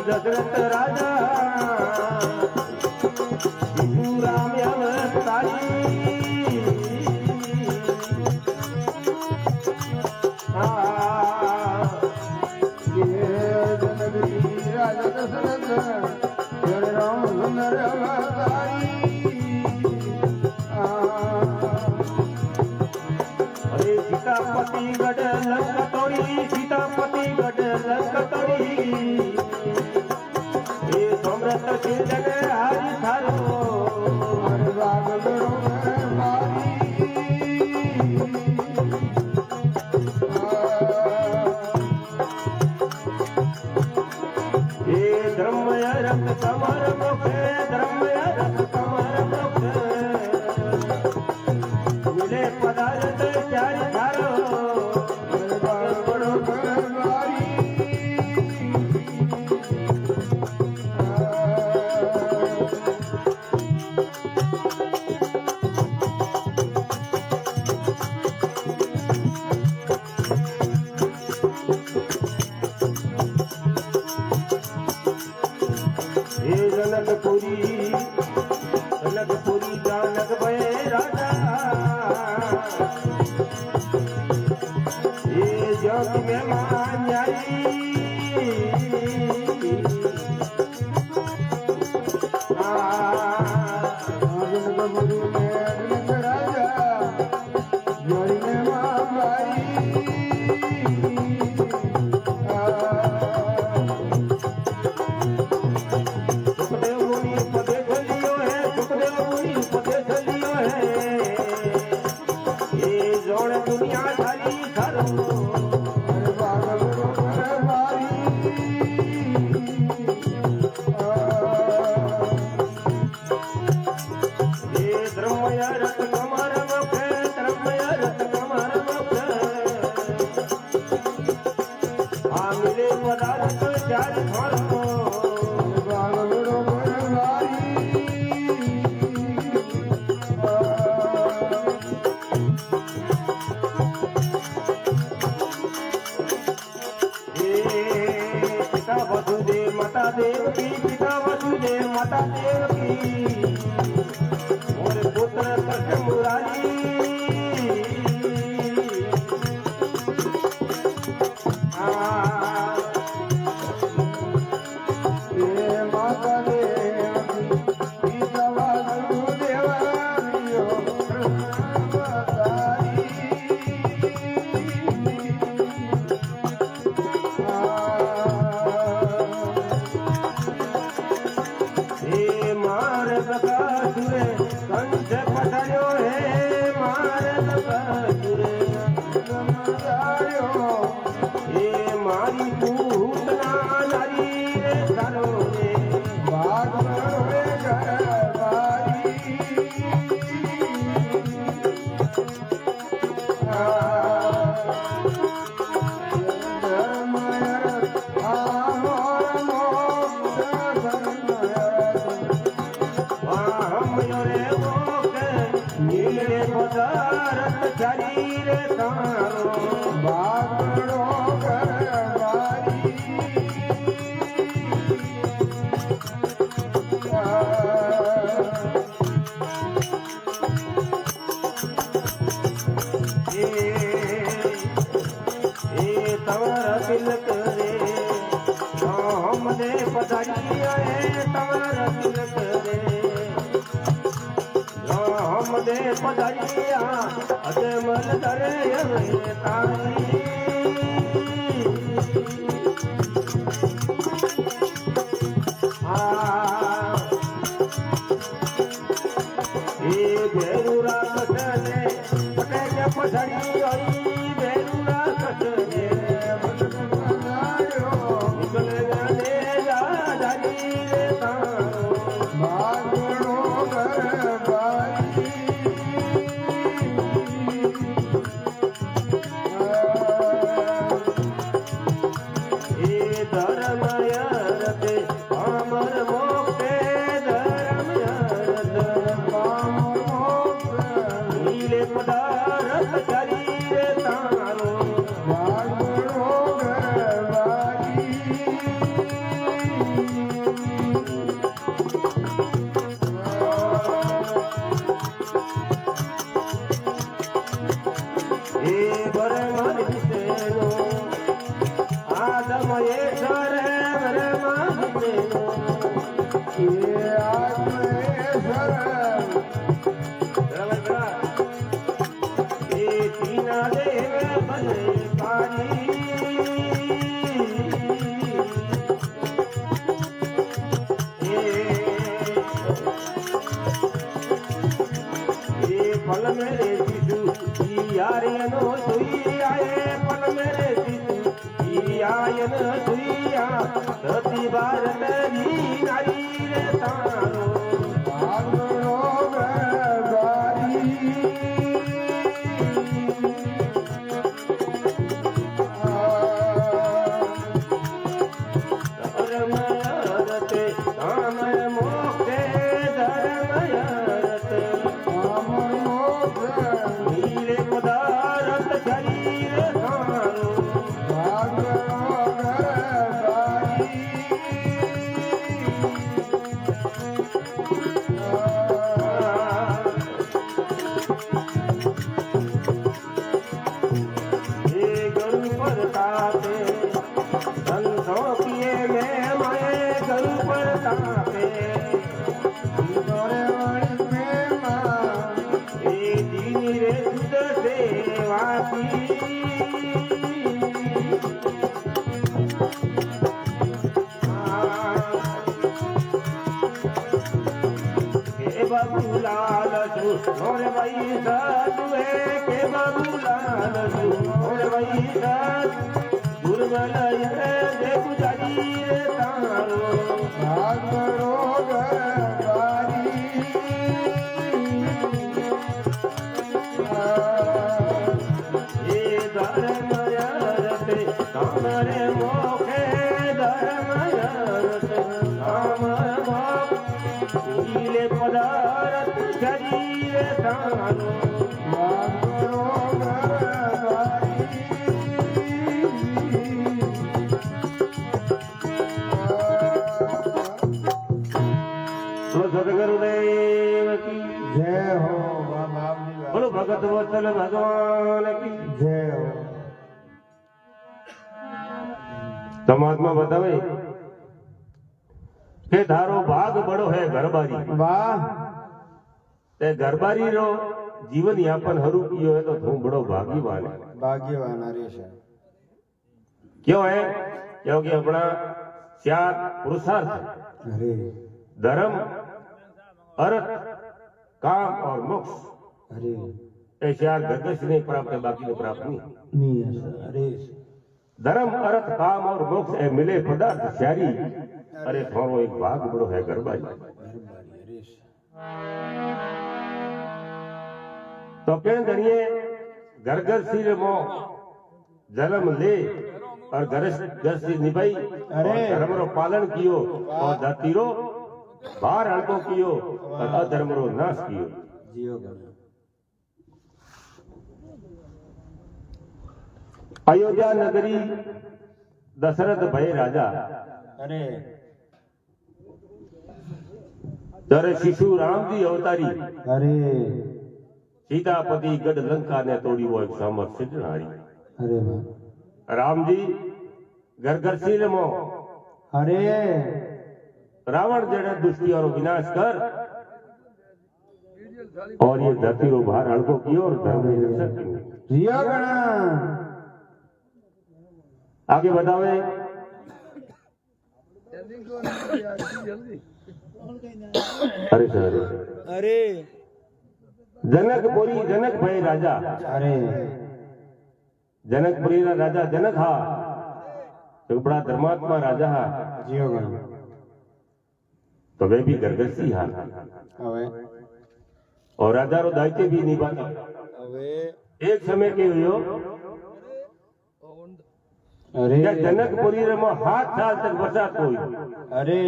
दशरथ राजा विष्णु राम अवतारी राजा दशरथ जय राम सुंदर अवतारी अरे सीतापति गढ़ लंका तोड़ी सीतापति गढ़ लंका तोड़ी ये सोमरथ सिंह जग हारी थारो हर बाग बड़ो मारी ये धर्मय रक्त कमर मुख धर्मय रक्त कमर मुख मिले पदार्थ चार थारो हर बाग बड़ो मारी हे जनकपुरी जनकपुरी जानक भय राजा ये जग में मान्याई जनकपुरी में जनक राजा जोड़ी में माँ भाई सुखदेव मुनि पदे झलियो है सुखदेव मुनि पदे झलियो है ये जोड़ दुनिया सारी धरो हर बाग बड़ो मारी ये धर्मय रथ कमर मुख धर्मय रथ कमर मुख आ मिले पदार्थ चार थारो बाग बड़ो मारी पिता वसुदेव माता देव की पिता वसुदेव माता देव की और पुत्र कृष्ण मुरारी ये माता देव पिता वासुदेव यो अवतारी हे मार बकासुरे कंठ पठायो हे मार बकासुरे समझायो हे मारी पूतना नारी रे सारो रे बाग बड़ो घर बारी हम योरे मोके नीले पदार्थ चारी रे तारो बाग बड़ो घर बारी ए तवर तिलक रे हम दे पधारिया है तवर तिलक रे हम दे पधारिया अजमल दरे हमें तारी ए भेरूरा कसने पटे के पधारी आई भेरूरा कसने निकल गए राजारी रे तारो बाग बड़ो घर बारी ए धर्मय रते अमर मोक्षे धर्मय रते नीले पदार्थ चारी यारियनो सुई आए पल मेरे दी आयन सुईया धरती भारत री नारी रे तारो भागड़ो गरबारी धर्मयरते कामय मोक्षे धर्मयरते अमर मोक्ष नीले पदारथ शरीर धारो भागड़ो गरबारी हे गुरु परतापे संतों किए मैं माए गुरु परतापे तोरे वाणी में मां हे दीनी रे शुद्ध सेवा की के बाबूलाल तू मोरे भाई साधु है के बाबूलाल तू मोरे भाई साधु दुर्बल है जे गुजारी रे तारो भागड़ो गरबारी हे धर्मयरते कामरे मोखे धर्मयरते काम मोक्ष नीले पदारथ शरीर धारो भागड़ो गरबारी बोलो सदगुरुदेव की जय हो बाबा जी बोलो भगत वत्सल भगवान की जय हो समाजમાં બતાવે કે ધારો ભાગ બડો હે ગરબારી वाह તે ગરબારી રો જીવન યાપન હરુ કિયો હે તો હું બડો ભાગ્યવાન है भाग्यवान हरीश है क्यों है क्योंकि अपना चार पुरुषार्थ है अरे धर्म अर्थ काम और मोक्ष अरे ये चार गर्दश नहीं प्राप्त है बाकी को प्राप्त नहीं नहीं है सर अरे धर्म अर्थ काम और मोक्ष ए मिले पदार्थ चारी अरे थोड़ो एक भाग बड़ो है गरबारी हरीश तो केण करिए घर सिर मो जन्म ले और घर से निभाई और अरे। धर्म रो पालन कियो और धरती रो बाहर हड़को कियो और अधर्म रो नाश कियो जियो गणा अयोध्या नगरी दशरथ भय राजा अरे ત્યારે શિશુ રામજી અવતારી अरे સીતાપતિ ગઢ લંકા ને તોડી હોય સામર સિદ્ધનારી अरे वाह રામજી ગરગરસીલ મો अरे रावण जड़े दुष्टियों रो विनाश कर और ये धरती रो बाहर हड़को कियो और धर्म की रक्षा की जियो गणा आगे बतावे अरे सर अरे जनकपुरी जनक भाई राजा अरे जनकपुरी रा राजा जनक हा तो बड़ा धर्मात्मा राजा हा जियो गणा तो वे भी गरगसी हा अवे और राजा रो दायित्व भी निभाता अवे एक समय के हुयो अरे या जनकपुरी रे में 7 साल तक बरसात हुई अरे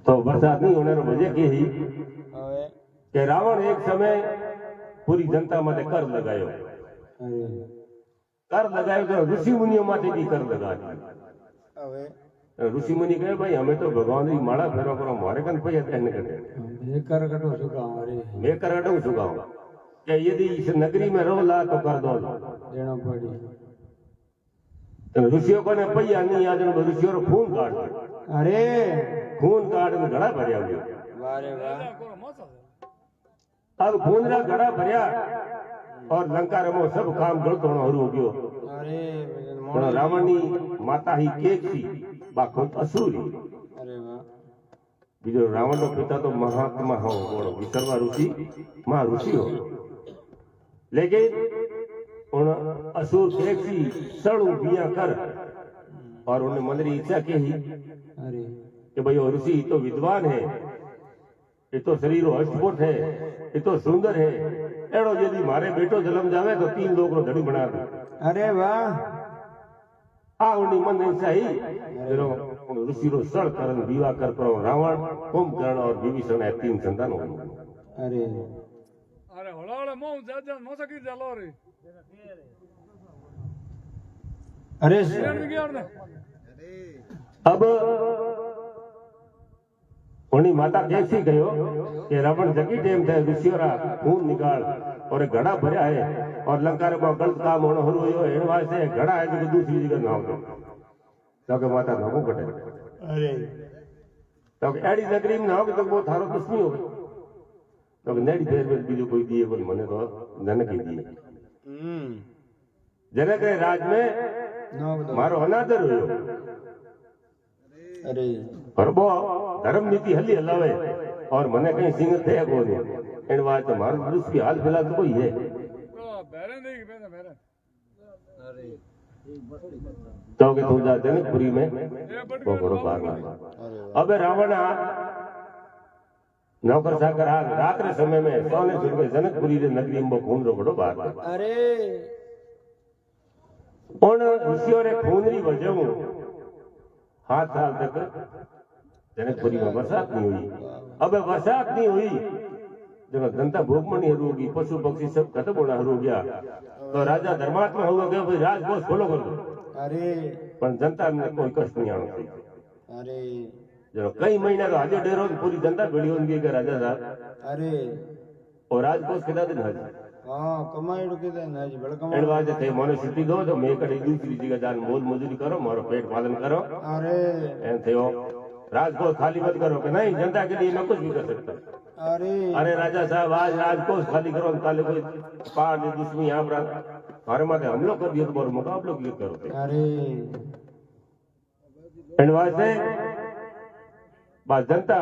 तो बरसात नहीं होने रो वजह की ही अवे कि रावण एक समय पूरी जनता माटे कर लगायो अरे कर लगायो तो ऋषि मुनियों माटे भी कर लगायो अवे ऋषि मुनि कहे भाई हमें तो भगवान की माला फेरो करो मारे कन पैसा देने करते बेकार कटो सुका अरे मैं कर हटूं चुकाऊं कि यदि इस नगरी में रहो ला तो कर दो देना पड़ी तो ऋषियों को ने पैया नहीं आज ऋषियों रो खून काट दो अरे खून काट में घड़ा भरिया हुआ वारे वाह अब खून रा घड़ा भरिया और लंका रमो सब काम गलत होना हो गयो अरे पण रावण नी माता ही केक थी बाको असुरी अरे वाह बीजो रावण नो पिता तो महात्मा हो बोलो विसर्वा ऋषि महा ऋषि हो लेकिन उन असुर देखी सड़ू बिया कर और उन्हें मन री इच्छा की अरे कि भाई वो ऋषि तो विद्वान है, ये तो शरीर हष्टपुष्ट है, ये तो सुंदर है, एड़ो यदि मारे बेटो जन्म जावे तो 3 लोग रो धड़ी बना दे। अरे वाह आ उन्हें मन इच्छा ही जरो ऋषि रो सड़ करन विवाह कर पर रावण कुंभकर्ण और विभीषण है 3 संतान हो। अरे अरे होला मोह जाजा नो सकी जालो रे अरे शेर गया ने अब उन्हीं माता कैसी गयो कि रावण जगी टेम थे ऋषियोरा खून निकाल और एक घड़ा भरा है और लंका रे गलत काम होनो हुयो हेड़वा से घड़ा है जो दूसरी जगह नाव दो तो के माता नामो कटे। अरे तो एड़ी नगरी में नाव तो वो थारो दुश्मनी हो गई तो नेड़ी फेर में बीजो कोई दिए बोल मने तो जनक ही दिए। जनक रे राज में मारो अनादर हुयो अरे पर वो धर्म नीति हली हलावे और मने कहीं सिंह थे कोनी इन बात मारो दुष्ट की हाल फिलहाल तो कोई है तो बैरन देगी बैरन अरे तो के तू जा जनकपुरी में वो बड़ो बार अब रावण नौकर चाकर आ रात रे समय में सोने छुड़ के जनकपुरी रे नगरी में खून रो बड़ो बार अरे उन ऋषियों रे खून री वजह 7 साल तक जनकपुरी में बरसात नहीं हुई। अब बरसात नहीं हुई जो जनता भूखमणी हरू होगी पशु पक्षी सब खत्म होना हरू गया तो राजा धर्मात्मा हुआ गया भाई राजकोष खोलो कर दो। अरे पर जनता में कोई कष्ट नहीं आना चाहिए। अरे जो कई महीना तो आगे डेरो पूरी जनता भिड़ी होगी कि राजा साहब अरे और राजकोष कितना दिन हज हाँ कमाई रुके थे ना जी बड़ कमाई एडवांस थे मोने छुट्टी दो तो मैं कड़ी दूसरी जगह जान मोल मजूरी करो मारो पेट पालन करो अरे एम थे राजकोष खाली मत करो कि नहीं जनता के लिए मैं कुछ भी कर सकता। अरे अरे राजा साहब आज राजकोष खाली करो काले कोई पहाड़ ने दुश्मनी यहाँ पर हमारे माथे हमलो कर दिया तो और मुकाबलो क्यों करो। अरे एडवांस है बस जनता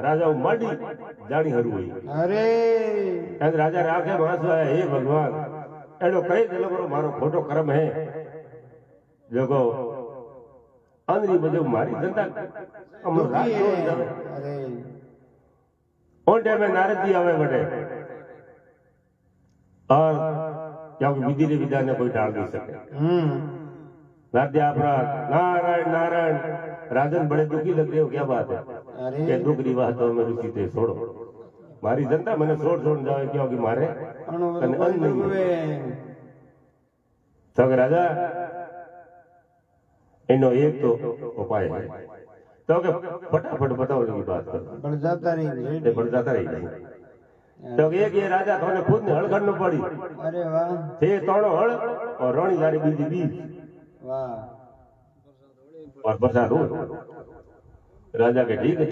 राजा माड़ी जानी हरू हुई अरे राजा रे आंखे मांस है हे भगवान एडो कई दिलो मारो खोटो कर्म है देखो अंदरी बजो मारी जनता अमर राज छोड़ जावे। अरे उन टाइम में नारद जी आवे बटे और क्योंकि विधि रे विधान ने कोई टाल नहीं सके। नारद जी आपरा नारायण नारायण राजन बड़े दुखी लग रहे हो क्या बात है अरे के दुख री बात तो मैं ऋषि थे छोड़ो मारी जनता मैंने छोड़ जावे क्योंकि मारे अन्न नहीं तो राजा इनो एक तो उपाय है तो के फटाफट बताओ की बात करो बढ़ जाता रही बढ़ जाता रही तो एक ये राजा थोने खुद ने हल करनो पड़ी अरे वाह थे तोड़ो हल और रोणी लारी बीजी बीज वाह और बरसात हो राजा के ठीक है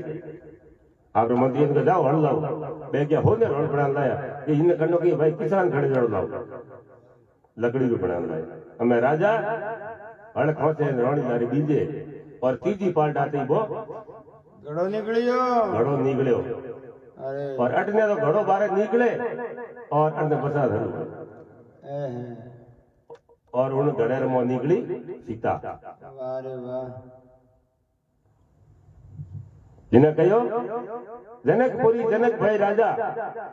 आप मंत्री को जाओ हल लाओ मैं क्या हो ने हल बना लाया कि इन करनो की भाई किसान खड़े जड़ लाओ लकड़ी भी बना लाया हमें राजा हल खोसे रोणी लारी बीजे और तीजी पार्ट आती वो घड़ो निकलियो घड़ो निकलियो अरे और अटने तो घड़ो बाहर निकले और अटने बरसात हल और उन घड़े में निकली सीता। वाह रे वाह जिन्हें कहो जनकपुरी जनक भाई राजा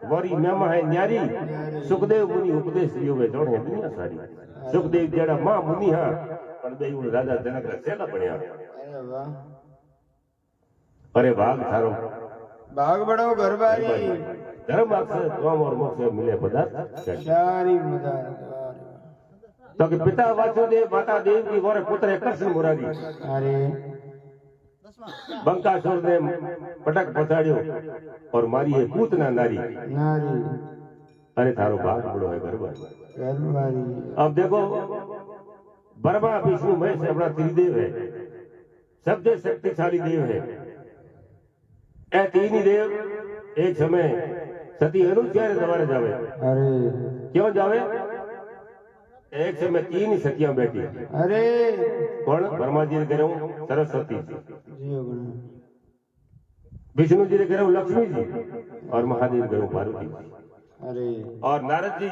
वरी मेमा है न्यारी सुखदेव मुनि उपदेश दियो वे जोड़े दुनिया सारी सुखदेव जेड़ा मां मुनि हां पण बे उन राजा जनक रे सेला बणया। अरे वाह अरे भाग थारो भाग बड़ो घर बारी धर्म अक्षर काम और मोक्ष मिले पदार्थ सारी मजा तो कि पिता वासुदेव माता देव की गोरे पुत्र कृष्ण मुरारी अरे बंकासुर ने पटक पछाड़ियो और मारी है पूतना नारी नारी अरे थारो भाग बड़ो है घर बारी अब देखो ब्रह्मा विष्णु महेश अपना त्रिदेव है सबसे शक्तिशाली देव है ए तीन ही देव एक समय सती अनुसार दबारे जावे अरे क्यों जावे एक समय 3 ही सतियां बैठी अरे कौन ब्रह्मा जी ने करो सरस्वती जी जियो गण विष्णु जी ने करो लक्ष्मी जी और महादेव करो पार्वती जी अरे और नारद जी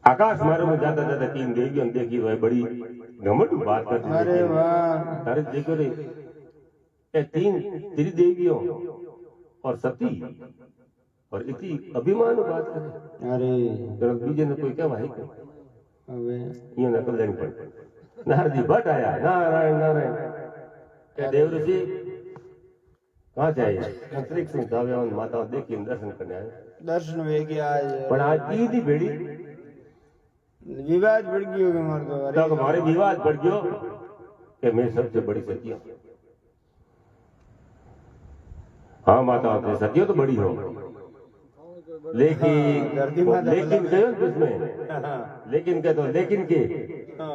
आकाश मार्ग में जाता जाता 3 देवियों ने देखी भाई बड़ी घमंड बात करती अरे थी। वाह तारे देखो रे ये 3 त्रिदेवियों और सती और इतनी अभिमान बात करे अरे तो बीजे ने कोई क्या भाई હવે ये नकल लेनी पड़ी। नारद जी भट्ट आया नारायण नारायण क्या देव ऋषि कहाँ चाहिए अंतरिक्ष में जावे और माता देखी दर्शन करने आए દર્શન વેગી આજ पर आज 3 दी बेड़ी વિવાદ પડી ગયો કે મારે તો અરે तब हमारे विवाद बढ़ गयो कि मैं सबसे बड़ी सती हूँ। हाँ माता होते सतियों तो बड़ी हो लेकिन धरती माता लेकिन कहो किसमें लेकिन क्या तो लेकिन के હા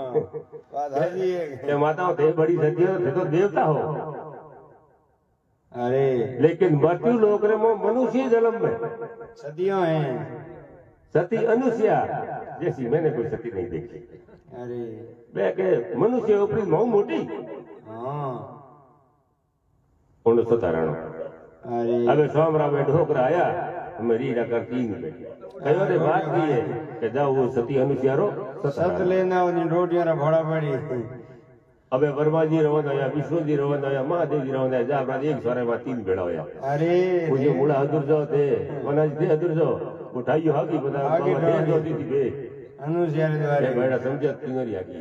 વાત સાચી છે ये माता होते बड़ी सतियों थे तो देवता हो અરે लेकिन मृत्यु लोक रे मो मनुष्य जन्म में સદીઓ હે सती अनुसुया जैसी मैंने कोई सती नहीं देखी। અરે मैं के मनुष्य ऊपरी मऊ मोटी હા उन सतारण અરે अब सोमरा में ढोकरा आया मेरी डकर 3 बेटी कहो रे बात की है कि जाओ वो सती अनुसुया रो સત सतारण લેના ઓની રોટિયાના ભોળા પડી अबे वर्मा जी रवंदा या विष्णु जी रवंदा या महादेव जी रवंदा जा अपना एक सारे में 3 बेड़ा होया અરે मुझे मुड़ा अदुर जो थे वनाज थे अदुर जो उठाइयो हाकी बता हाकी बाबा दे ढोली। दो दी बे અનુસ્યાને ये દ્વારે बेड़ा समझ तीनरी आकी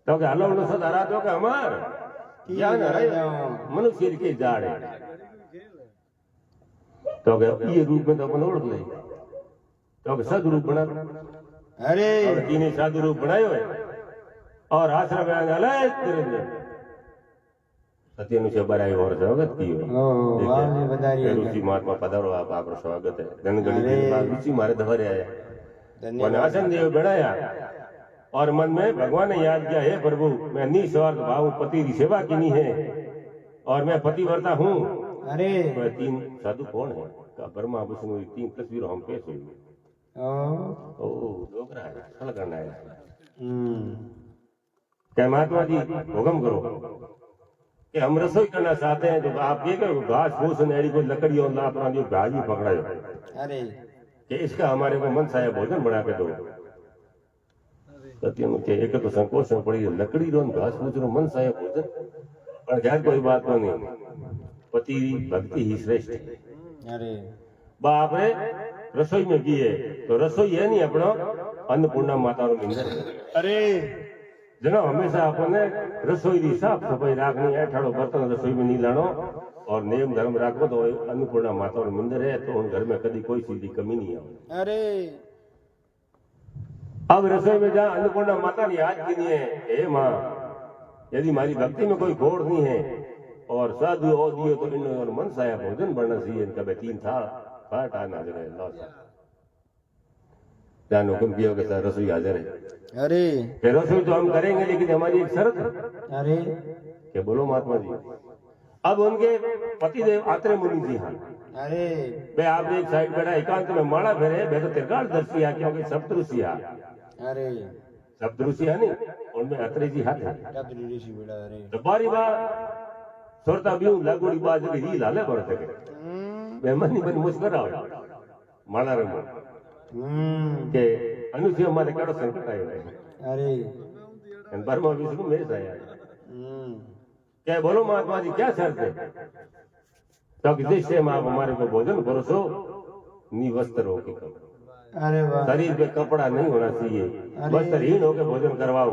तो के हलो न सदारा तो के हमार ज्ञान है मनुष्य के जाड़े तो के ये रूप में तो अपन ओळख ले तो के सद रूप बना અરે और 3 साधु रूप बनायो है और आश्रम में अलग तिरंजन सत्य अनुसार बराई और स्वागत कियो ઓહો વાવની વધારી ऋषि महात्मा पधारो आप आपका स्वागत है जनगणी अरे। के बाद ऋषि मारे धवरे आया ધન્યવાદ मन आसन देव बनाया और मन में भगवान ने याद किया हे प्रभु मैं निस्वार्थ भाव पति की सेवा की है और मैं पतिव्रता हूँ। અરે तो 3 साधु कौन है का ब्रह्मा विष्णु 3 तस्वीरों हम पेश हुई ઓ ओ लोग रहा है सल करना है क्या महात्मा जी हुक्म करो कि हम रसोई करना चाहते हैं तो आप ये करो घास फूस नेड़ी को लकड़ी और लापरा जो भाजी पकड़ायो અરે कि इसका हमारे को मन साया भोजन बना के दो सत्यम के एक तो संकोच में पड़ी लकड़ी रो न घास फूस रो मन साया भोजन पर ख्याल कोई बात तो नहीं पति भक्ति ही श्रेष्ठ है। અરે बाप रे रसोई में की है तो रसोई है नहीं अपनो अन्नपूर्णा माता रो मंदिर है। અરે जनो हमेशा अपने रसोई की साफ सफाई रखनी है ठाड़ो बर्तन रसोई में नहीं लानो और नियम धर्म रखो तो अन्नपूर्णा माता और मंदिर है तो उन घर में कभी कोई चीज की कमी नहीं आवे। અરે अब रसोई में जहाँ अन्नपूर्णा माता ने याद की है हे माँ यदि हमारी भक्ति में कोई खोड़ नहीं है और साधु और दियो तो इन और मन साया भोजन बनना चाहिए इनका बे 3 था फाट आना जरे लॉस जान हुक्म किया कि सर रसोई हाजिर है અરે कि रसोई तो हम करेंगे लेकिन हमारी एक शर्त है અરે कि बोलो महात्मा जी। अब उनके पतिदेव आत्रे मुनि जी हाँ અરે वे आप एक साइड बैठा एकांत में माला फेरे वे तो त्रिकाल दर्शी है क्योंकि सप्तऋषि है અરે सप्तऋषि है नहीं उनमें अत्रे जी हाथ है કાતરી ઋષિ બેડા અરે तो बारी बार सोरता भी लागोड़ी बाज के ही लाले बढ़ सके मेहमान बन मुस्कुराओ माला रमो के अनुसुया हमारे कड़ो संकट आयो है અરે एंड बर्मा विष्णु में आया क्या बोलो महात्मा जी क्या शर्त है तो कि जिस टाइम आप हमारे को भोजन परोसो निवस्त्र हो के करो અરે વાહ शरीर पे कपड़ा नहीं होना चाहिए वस्त्रहीन होकर भोजन करवाओ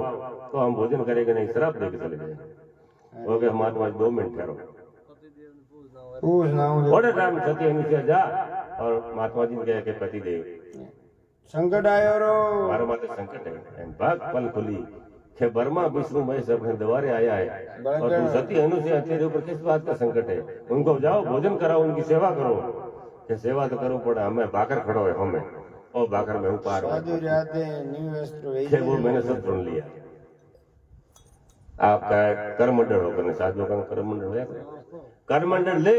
तो हम भोजन करेंगे नहीं शराब देके चले जाएंगे हो गया महात्मा जी 2 मिनट ठहरो પૂછ ના હું थोड़े टाइम सती अनुसुया जा और महात्मा जी ने कहा कि पति देव સંકટ આયો રો हमारे माथे संकट है एंड भाग पल खुली कि बर्मा विष्णु महेश अपने द्वारे आया है और तुम सती अनुसुया तेरे ऊपर किस बात का संकट है उनको जाओ भोजन कराओ उनकी सेवा करो कि सेवा तो करो पड़ा हमें बाकर खड़ो है हमें और बाकर में उपार સાધુ રાતે ન્યુ વસ્ત્ર वो વેચી मैंने सब सुन लिया। आपका करमंडल होकर साधुओं का करमंडल है करमंडल ले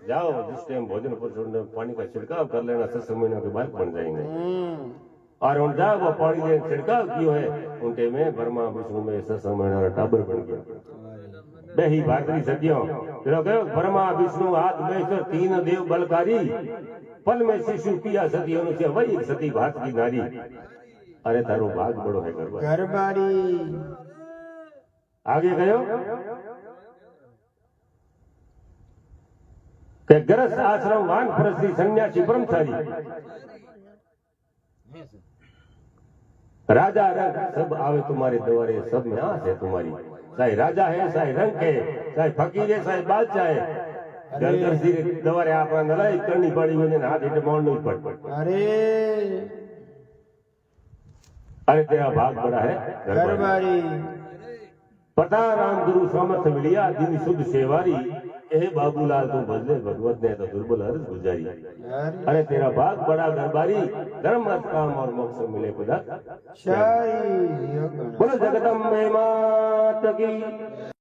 जाओ जिस टाइम भोजन पर पानी का छिड़काव कर लेना 7 महीनों के बाद बन जाएंगे और उन जाओ वो पानी ने छिड़काव कियो है उन टाइम में बर्मा विष्णु में 7 महीना का टाबर बन गया બેહી ભાતરી સત્યો પેલો કયો બ્રહ્મા વિષ્ણુ હાથ મહેશ્વર તીન દેવ બલકારી પલ में शिशु पिया सतियों से वही सती भात की नारी अरे तारो भाग बड़ो है गरबा गरबारी आगे गयो के गरस आश्रम वान फरसी सन्यासी ब्रह्मचारी राजा रंग सब आवे तुम्हारे द्वारे सब में आस है तुम्हारी चाहे राजा है चाहे रंग है चाहे फकीर है चाहे बादशाह है गरगरसी द्वारे आपा लड़ाई करनी पड़ी मैंने हाथ इटे मोड़ना ही पड़ अरे अरे तेरा भाग बड़ा है गरबारी पता राम गुरु सामर्थ मिलिया दिन शुद्ध सेवारी ए बाबूलाल तू बदले भगवत ने तो दुर्बल अर्ज गुजारी अरे तेरा भाग बड़ा दरबारी धर्म अर्थ काम और मोक्ष मिले पदा शाही बोलो जगदम्बे मात की